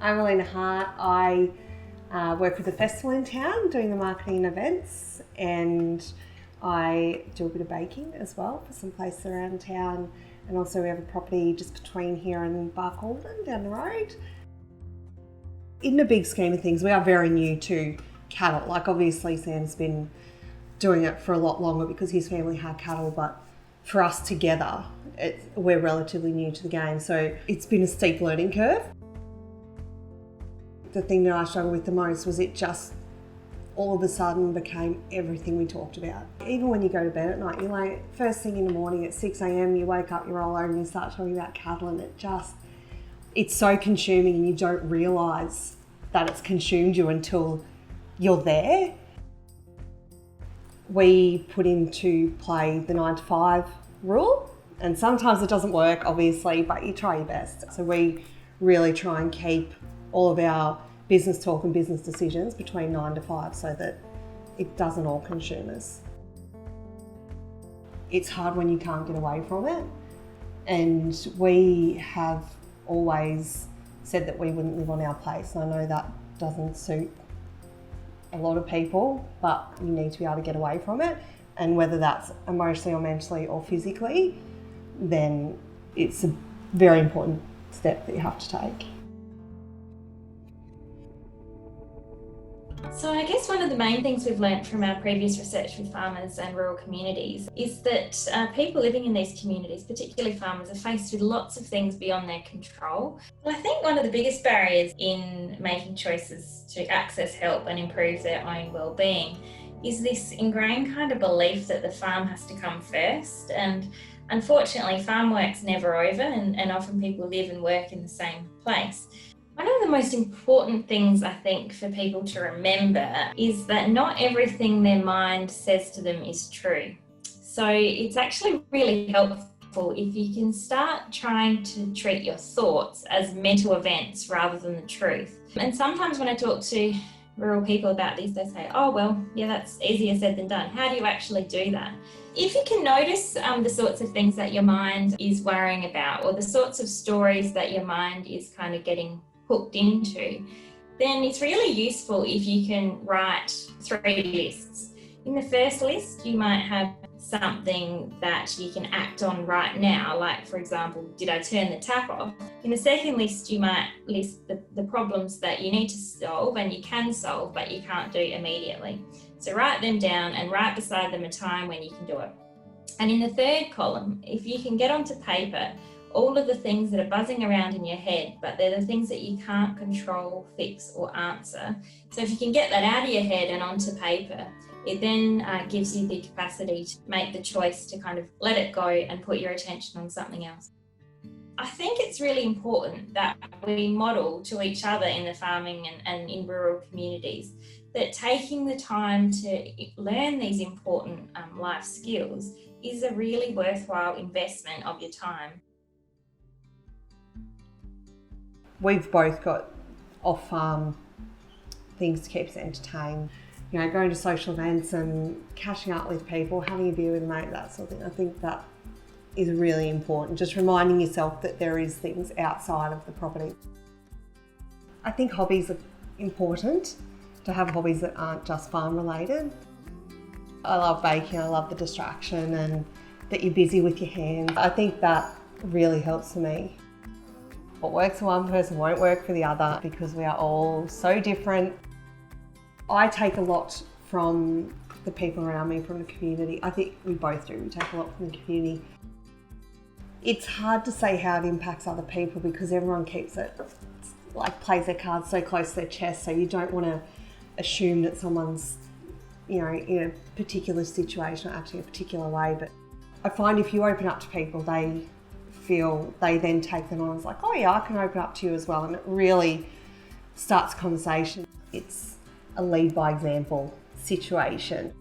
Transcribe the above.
I'm Elena Hart. I work with the festival in town doing the marketing and events, and I do a bit of baking as well for some places around town, and also we have a property just between here and Barcaldine down the road. In the big scheme of things, we are very new to cattle. Like obviously Sam's been doing it for a lot longer because his family had cattle, but for us together, we're relatively new to the game. So it's been a steep learning curve. The thing that I struggled with the most was it just all of a sudden became everything we talked about. Even when you go to bed at night, you're like, first thing in the morning at 6 a.m, you wake up, you roll over and you start talking about cattle, and it's so consuming and you don't realise that it's consumed you until you're there. We put into play the 9 to 5 rule, and sometimes it doesn't work, obviously, but you try your best. So we really try and keep all of our business talk and business decisions between 9 to 5 so that it doesn't all consume us. It's hard when you can't get away from it, and we have always said that we wouldn't live on our place. I know that doesn't suit a lot of people, but you need to be able to get away from it, and whether that's emotionally or mentally or physically, then it's a very important step that you have to take. So I guess one of the main things we've learnt from our previous research with farmers and rural communities is that people living in these communities, particularly farmers, are faced with lots of things beyond their control. Well, I think one of the biggest barriers in making choices to access help and improve their own well-being is this ingrained kind of belief that the farm has to come first. And unfortunately, farm work's never over, and often people live and work in the same place. One of the most important things I think for people to remember is that not everything their mind says to them is true. So it's actually really helpful if you can start trying to treat your thoughts as mental events rather than the truth. And sometimes when I talk to rural people about this, they say, oh, well, yeah, that's easier said than done. How do you actually do that? If you can notice the sorts of things that your mind is worrying about, or the sorts of stories that your mind is kind of getting hooked into, then it's really useful if you can write 3 lists. In the first list, you might have something that you can act on right now, like for example, did I turn the tap off? In the second list, you might list the problems that you need to solve and you can solve, but you can't do immediately. So write them down and write beside them a time when you can do it. And in the third column, if you can get onto paper all of the things that are buzzing around in your head, but they're the things that you can't control, fix, or answer. So if you can get that out of your head and onto paper, it then gives you the capacity to make the choice to kind of let it go and put your attention on something else. I think it's really important that we model to each other in the farming and in rural communities that taking the time to learn these important life skills is a really worthwhile investment of your time. We've both got off-farm things to keep us entertained. You know, going to social events and catching up with people, having a beer with a mate, that sort of thing. I think that is really important. Just reminding yourself that there is things outside of the property. I think hobbies are important, to have hobbies that aren't just farm related. I love baking, I love the distraction and that you're busy with your hands. I think that really helps for me. What works for one person won't work for the other because we are all so different. I take a lot from the people around me, from the community. I think we both do. We take a lot from the community. It's hard to say how it impacts other people because everyone keeps it, like plays their cards so close to their chest, so you don't want to assume that someone's, you know, in a particular situation or acting a particular way. But I find if you open up to people, they then take them on as like, oh yeah, I can open up to you as well, and it really starts a conversation. It's a lead by example situation.